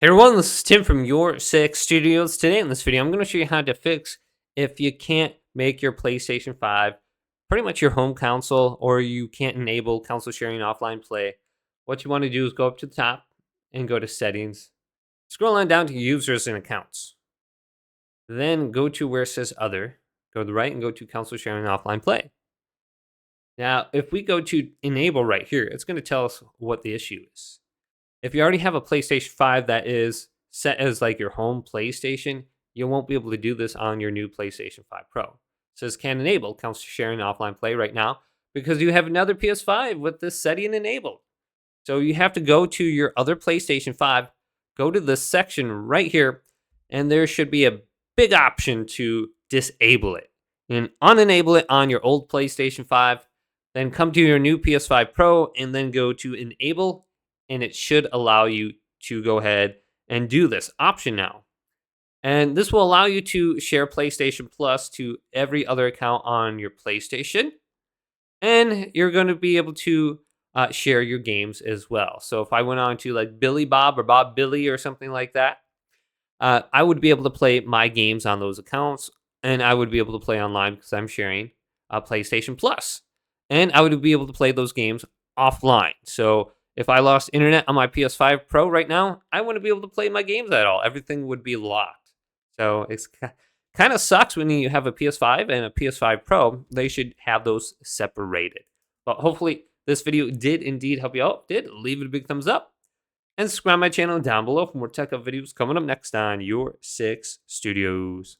Hey everyone, this is Tim from Your Six Studios. Today in this video, I'm going to show you how to fix if you can't make your PlayStation 5 pretty much your home console, or you can't enable console sharing offline play. What you want to do is go up to the top and go to Settings. Scroll on down to Users and Accounts. Then go to where it says Other. Go to the right and go to Console Sharing Offline Play. Now, if we go to Enable right here, it's going to tell us what the issue is. If you already have a PlayStation 5 that is set as like your home PlayStation, you won't be able to do this on your new PlayStation 5 Pro. It says can enable console sharing offline play right now because you have another PS5 with this setting enabled. So you have to go to your other PlayStation 5, go to this section right here, and there should be a big option to disable it and unenable it on your old PlayStation 5. Then come to your new PS5 Pro and then go to enable, and it should allow you to go ahead and do this option now. And this will allow you to share PlayStation Plus to every other account on your PlayStation. And you're going to be able to share your games as well. So if I went on to like Billy Bob or Bob Billy or something like that, I would be able to play my games on those accounts. And I would be able to play online because I'm sharing PlayStation Plus. And I would be able to play those games offline. So if I lost internet on my PS5 Pro right now, I wouldn't be able to play my games at all. Everything would be locked. So it's kind of sucks when you have a PS5 and a PS5 Pro. They should have those separated. But hopefully this video did indeed help you out. If it did, leave it a big thumbs up. And subscribe to my channel down below for more tech up videos coming up next on Your Six Studios.